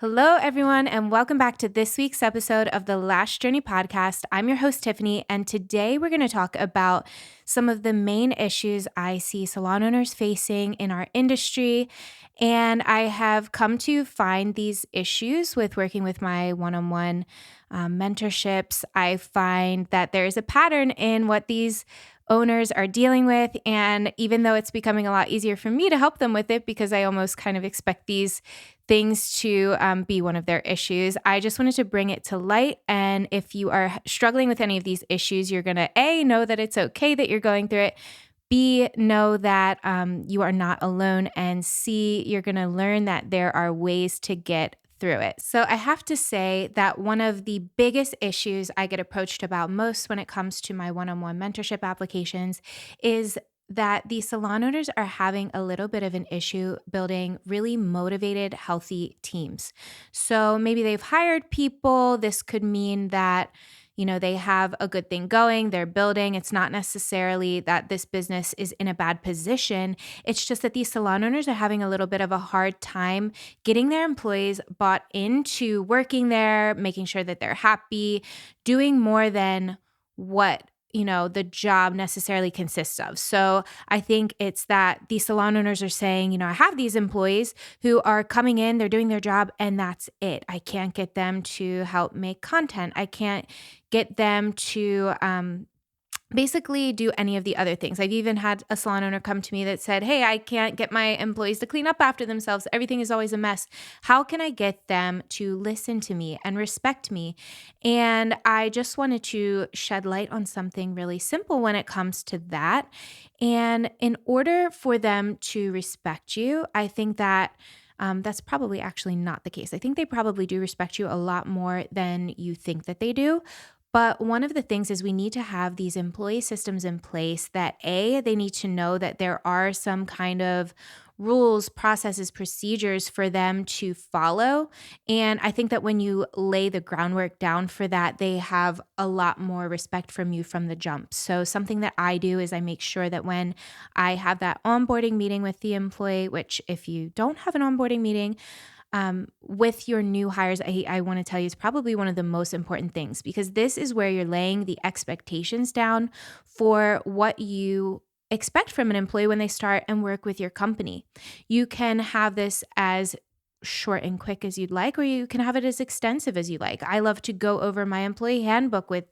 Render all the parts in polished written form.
Hello, everyone, and welcome back to this week's episode of the Lash Journey podcast. I'm your host, Tiffani, and today we're going to talk about some of the main issues I see salon owners facing in our industry. And I have come to find these issues with working with my one-on-one mentorships. I find that there is a pattern in what these owners are dealing with. And even though it's becoming a lot easier for me to help them with it because I almost kind of expect these things to be one of their issues, I just wanted to bring it to light. And if you are struggling with any of these issues, you're going to A, know that it's okay that you're going through it. B, know that you are not alone. And C, you're going to learn that there are ways to get through it. So I have to say that one of the biggest issues I get approached about most when it comes to my one-on-one mentorship applications is that the salon owners are having a little bit of an issue building really motivated, healthy teams. So maybe they've hired people. This could mean that they have a good thing going, they're building. It's not necessarily that this business is in a bad position. It's just that these salon owners are having a little bit of a hard time getting their employees bought into working there, making sure that they're happy, doing more than what the job necessarily consists of. So I think it's that these salon owners are saying, I have these employees who are coming in, they're doing their job, and that's it. I can't get them to help make content. I can't get them to basically do any of the other things. I've even had a salon owner come to me that said, "Hey, I can't get my employees to clean up after themselves. Everything is always a mess. How can I get them to listen to me and respect me?" And I just wanted to shed light on something really simple when it comes to that. And in order for them to respect you, I think that that's probably actually not the case. I think they probably do respect you a lot more than you think that they do. But one of the things is we need to have these employee systems in place that they need to know that there are some kind of rules, processes, procedures for them to follow. And I think that when you lay the groundwork down for that, they have a lot more respect from you from the jump. So something that I do is I make sure that when I have that onboarding meeting with the employee, which if you don't have an onboarding meeting, with your new hires, I want to tell you it's probably one of the most important things because this is where you're laying the expectations down for what you expect from an employee when they start and work with your company. You can have this as short and quick as you'd like, or you can have it as extensive as you like. I love to go over my employee handbook with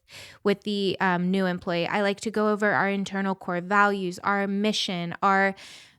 the new employee. I like to go over our internal core values, our mission, our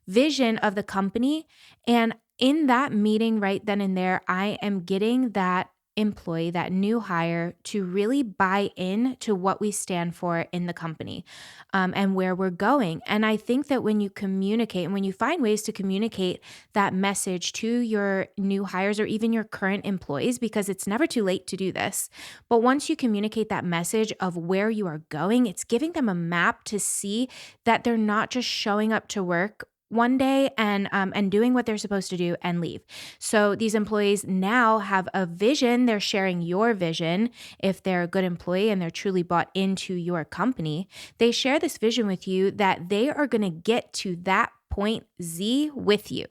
vision of the company. And in that meeting right then and there, I am getting that employee, that new hire, to really buy in to what we stand for in the company and where we're going. And I think that when you communicate and when you find ways to communicate that message to your new hires or even your current employees, because it's never too late to do this, but once you communicate that message of where you are going, it's giving them a map to see that they're not just showing up to work one day and doing what they're supposed to do and leave. So these employees now have a vision. They're sharing your vision. If they're a good employee and they're truly bought into your company, they share this vision with you that they are going to get to that point Z with you.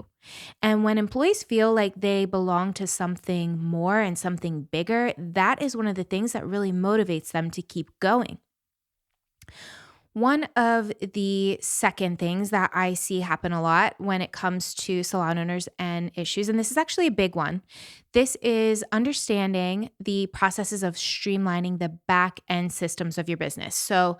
And when employees feel like they belong to something more and something bigger, that is one of the things that really motivates them to keep going. One of the second things that I see happen a lot when it comes to salon owners and issues, and this is actually a big one, this is understanding the processes of streamlining the back end systems of your business. So,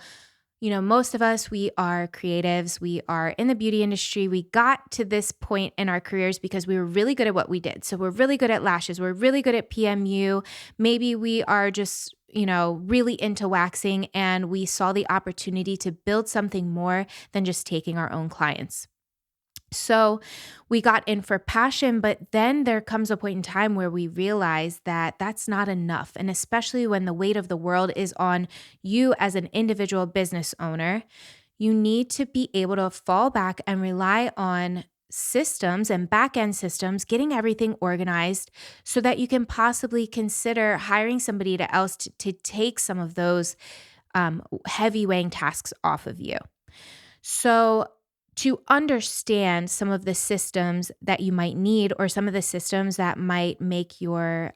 most of us, we are creatives. We are in the beauty industry. We got to this point in our careers because we were really good at what we did. So we're really good at lashes. We're really good at PMU. Maybe we are just really into waxing and we saw the opportunity to build something more than just taking our own clients. So we got in for passion, but then there comes a point in time where we realize that that's not enough. And especially when the weight of the world is on you as an individual business owner, you need to be able to fall back and rely on systems and back-end systems, getting everything organized so that you can possibly consider hiring somebody else to take some of those heavy weighing tasks off of you. So to understand some of the systems that you might need, or some of the systems that might make your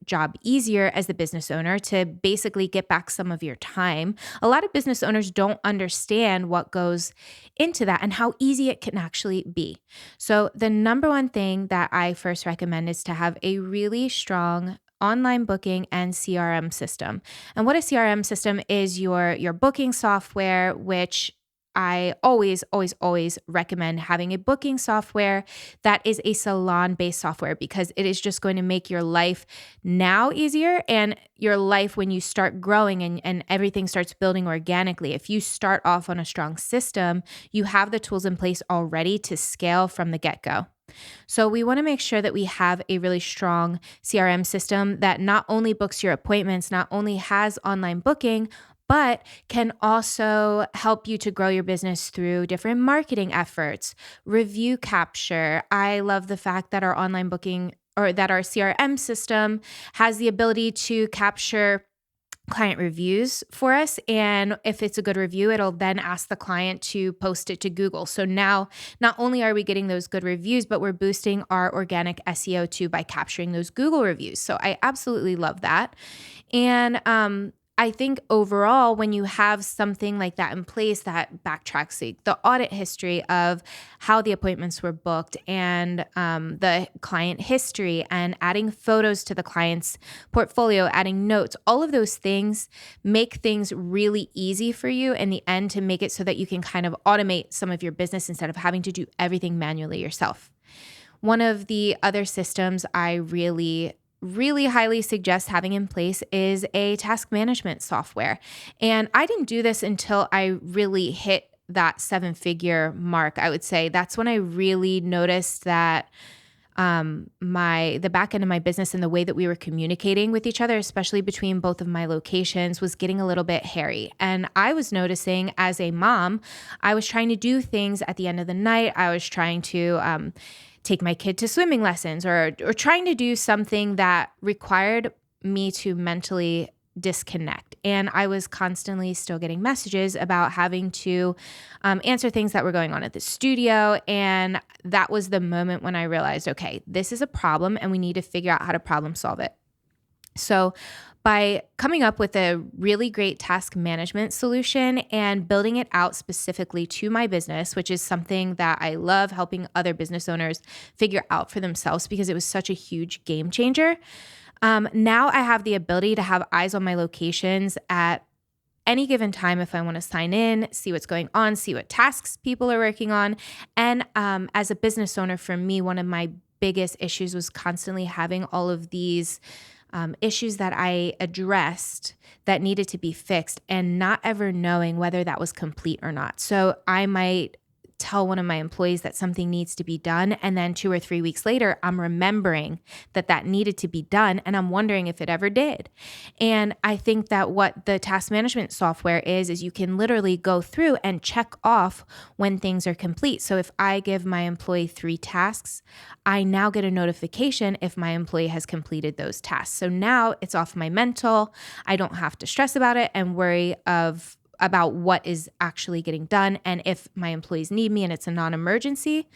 job easier as the business owner, to basically get back some of your time. A lot of business owners don't understand what goes into that and how easy it can actually be. So the number one thing that I first recommend is to have a really strong online booking and CRM system. And what a CRM system is, your booking software, which I always recommend having a booking software that is a salon-based software, because it is just going to make your life now easier, and your life when you start growing and everything starts building organically. If you start off on a strong system, you have the tools in place already to scale from the get-go. So we want to make sure that we have a really strong CRM system that not only books your appointments, not only has online booking, but can also help you to grow your business through different marketing efforts, review capture. I love the fact that our online booking, or that our CRM system, has the ability to capture client reviews for us. And if it's a good review, it'll then ask the client to post it to Google. So now not only are we getting those good reviews, but we're boosting our organic SEO too by capturing those Google reviews. So I absolutely love that. And I think overall, when you have something like that in place that backtracks the audit history of how the appointments were booked, and the client history, and adding photos to the client's portfolio, adding notes, all of those things make things really easy for you in the end, to make it so that you can kind of automate some of your business instead of having to do everything manually yourself. One of the other systems I really highly suggest having in place is a task management software. And I didn't do this until I really hit that 7-figure mark. I would say that's when I really noticed that the back end of my business and the way that we were communicating with each other, especially between both of my locations, was getting a little bit hairy. And I was noticing, as a mom, I was trying to do things at the end of the night. I was trying to take my kid to swimming lessons, or trying to do something that required me to mentally disconnect. And I was constantly still getting messages about having to answer things that were going on at the studio. And that was the moment when I realized, okay, this is a problem and we need to figure out how to problem solve it. So by coming up with a really great task management solution and building it out specifically to my business, which is something that I love helping other business owners figure out for themselves, because it was such a huge game changer. Now I have the ability to have eyes on my locations at any given time if I want to sign in, see what's going on, see what tasks people are working on. And as a business owner, for me, one of my biggest issues was constantly having all of these issues that I addressed that needed to be fixed, and not ever knowing whether that was complete or not. So I might tell one of my employees that something needs to be done, and then 2 or 3 weeks later, I'm remembering that needed to be done, and I'm wondering if it ever did. And I think that what the task management software is you can literally go through and check off when things are complete. So if I give my employee 3 tasks, I now get a notification if my employee has completed those tasks. So now it's off my mental. I don't have to stress about it and worry about what is actually getting done. And if my employees need me and it's a non-emergency,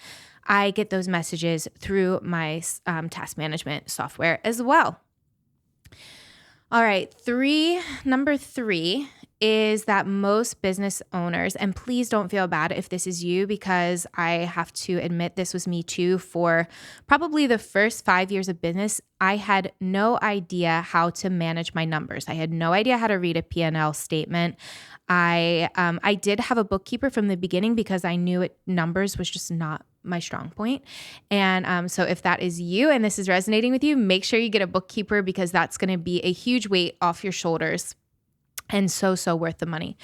I get those messages through my task management software as well. All right, number 3 is that most business owners, and please don't feel bad if this is you, because I have to admit this was me too. For probably the first 5 years of business, I had no idea how to manage my numbers. I had no idea how to read a P&L statement. I did have a bookkeeper from the beginning because I knew numbers was just not my strong point. And so if that is you and this is resonating with you, make sure you get a bookkeeper, because that's going to be a huge weight off your shoulders and so worth the money.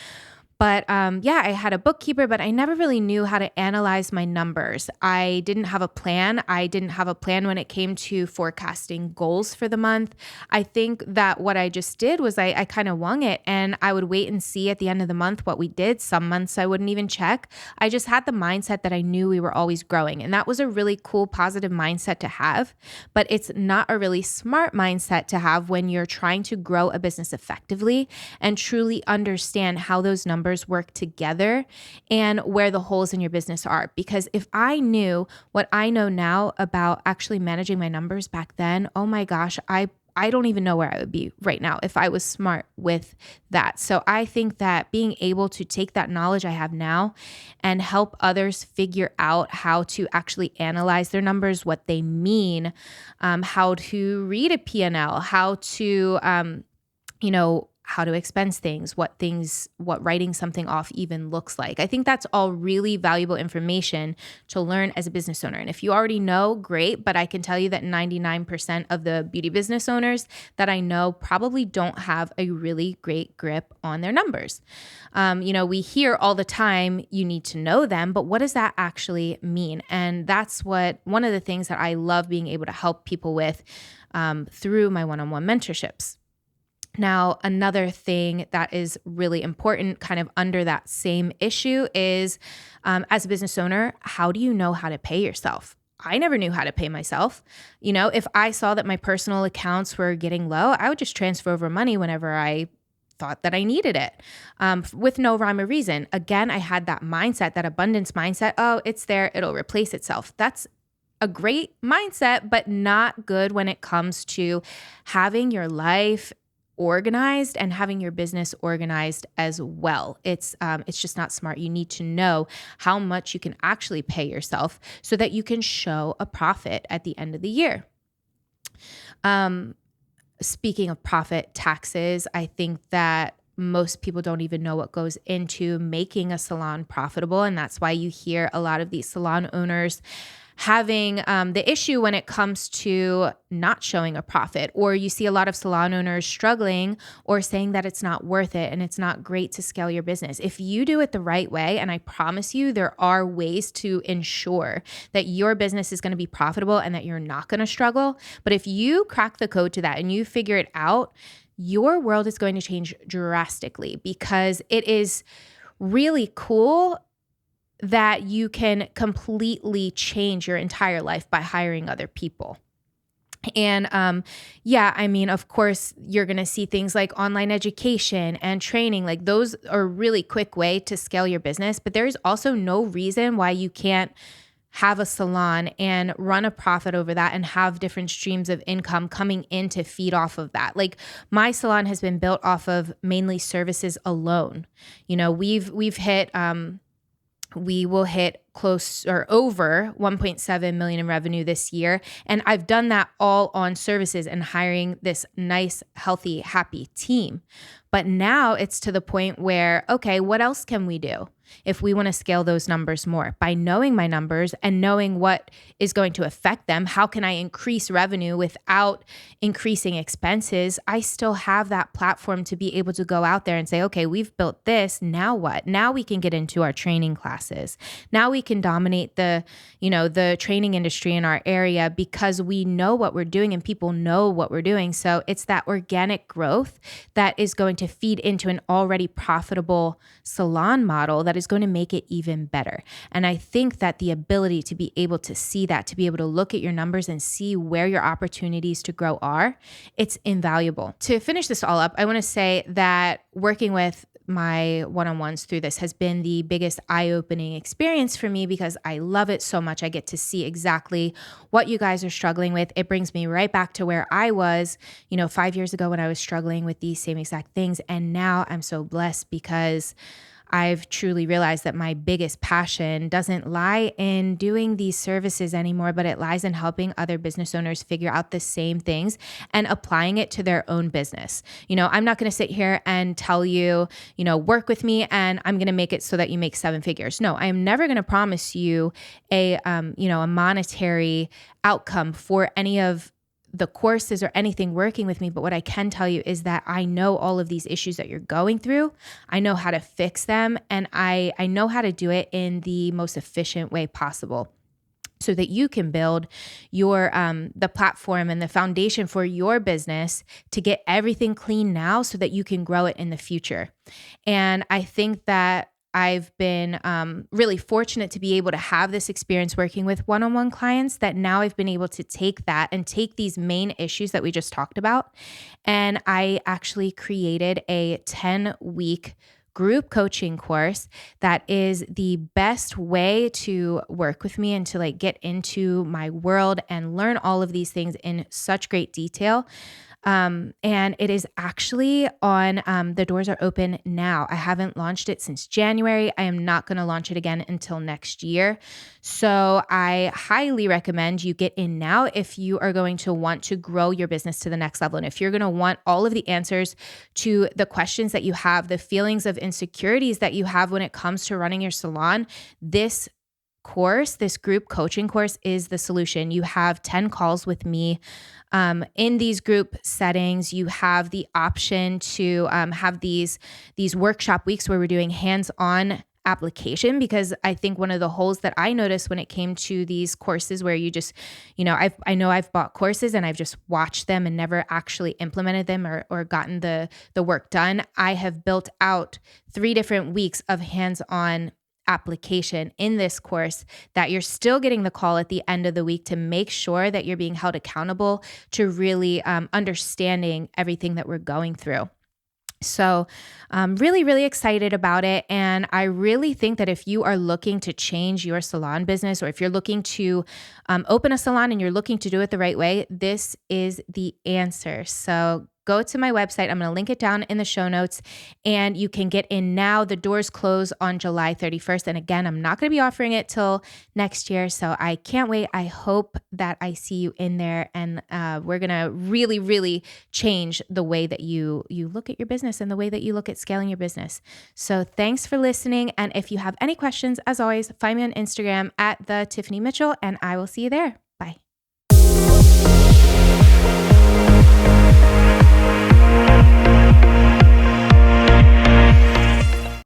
But I had a bookkeeper, but I never really knew how to analyze my numbers. I didn't have a plan. I didn't have a plan when it came to forecasting goals for the month. I think that what I just did was I kind of wung it, and I would wait and see at the end of the month what we did. Some months I wouldn't even check. I just had the mindset that I knew we were always growing. And that was a really cool, positive mindset to have. But it's not a really smart mindset to have when you're trying to grow a business effectively and truly understand how those numbers numbers work together and where the holes in your business are. Because if I knew what I know now about actually managing my numbers back then, oh my gosh, I don't even know where I would be right now if I was smart with that. So I think that being able to take that knowledge I have now and help others figure out how to actually analyze their numbers, what they mean, how to read a P&L, how to, how to expense things, what writing something off even looks like. I think that's all really valuable information to learn as a business owner. And if you already know, great, but I can tell you that 99% of the beauty business owners that I know probably don't have a really great grip on their numbers. We hear all the time, you need to know them, but what does that actually mean? And that's one of the things that I love being able to help people with through my one-on-one mentorships. Now, another thing that is really important kind of under that same issue is, as a business owner, how do you know how to pay yourself? I never knew how to pay myself. If I saw that my personal accounts were getting low, I would just transfer over money whenever I thought that I needed it, with no rhyme or reason. Again, I had that mindset, that abundance mindset. Oh, it's there, it'll replace itself. That's a great mindset, but not good when it comes to having your life organized and having your business organized as well. It's just not smart. You need to know how much you can actually pay yourself so that you can show a profit at the end of the year. Speaking of profit, taxes, I think that most people don't even know what goes into making a salon profitable. And that's why you hear a lot of these salon owners having the issue when it comes to not showing a profit, or you see a lot of salon owners struggling or saying that it's not worth it and it's not great to scale your business. If you do it the right way, and I promise you there are ways to ensure that your business is going to be profitable and that you're not going to struggle. But if you crack the code to that and you figure it out, your world is going to change drastically, because it is really cool that you can completely change your entire life by hiring other people. And of course, you're going to see things like online education and training. Like, those are a really quick way to scale your business, but there's also no reason why you can't have a salon and run a profit over that and have different streams of income coming in to feed off of that. Like, my salon has been built off of mainly services alone. We've hit, we will hit close or over 1.7 million in revenue this year. And I've done that all on services and hiring this nice, healthy, happy team. But now it's to the point where, okay, what else can we do if we want to scale those numbers more? By knowing my numbers and knowing what is going to affect them, how can I increase revenue without increasing expenses? I still have that platform to be able to go out there and say, okay, we've built this. Now what? Now we can get into our training classes. Now we can dominate the training industry in our area, because we know what we're doing and people know what we're doing. So it's that organic growth that is going to feed into an already profitable salon model that is going to make it even better. And I think that the ability to be able to see that, to be able to look at your numbers and see where your opportunities to grow are, it's invaluable. To finish this all up, I want to say that working with my one-on-ones through this has been the biggest eye-opening experience for me, because I love it so much. I get to see exactly what you guys are struggling with. It brings me right back to where I was, 5 years ago when I was struggling with these same exact things. And now I'm so blessed, because I've truly realized that my biggest passion doesn't lie in doing these services anymore, but it lies in helping other business owners figure out the same things and applying it to their own business. I'm not going to sit here and tell you, work with me and I'm going to make it so that you make 7 figures. No, I am never going to promise you a monetary outcome for any of the courses or anything working with me. But what I can tell you is that I know all of these issues that you're going through. I know how to fix them, and I know how to do it in the most efficient way possible, so that you can build your the platform and the foundation for your business to get everything clean now so that you can grow it in the future. And I think that I've been really fortunate to be able to have this experience working with one-on-one clients, that now I've been able to take that and take these main issues that we just talked about. And I actually created a 10-week group coaching course that is the best way to work with me and to like get into my world and learn all of these things in such great detail. And it is actually on, the doors are open now. I haven't launched it since January. I am not going to launch it again until next year. So I highly recommend you get in now if you are going to want to grow your business to the next level. And if you're going to want all of the answers to the questions that you have, the feelings of insecurities that you have when it comes to running your salon, this group coaching course is the solution. You have 10 calls with me. In these group settings, you have the option to have these workshop weeks where we're doing hands-on application, because I think one of the holes that I noticed when it came to these courses where you just, I know I've bought courses and I've just watched them and never actually implemented them or gotten the work done. I have built out 3 different weeks of hands-on application in this course that you're still getting the call at the end of the week to make sure that you're being held accountable to really understanding everything that we're going through. So I'm really, really excited about it. And I really think that if you are looking to change your salon business, or if you're looking to open a salon and you're looking to do it the right way, this is the answer. So go to my website. I'm going to link it down in the show notes, and you can get in now. The doors close on July 31st. And again, I'm not going to be offering it till next year. So I can't wait. I hope that I see you in there, and we're going to really, really change the way that you look at your business and the way that you look at scaling your business. So thanks for listening. And if you have any questions, as always, find me on Instagram at the Tiffani Mitchell, and I will see you there.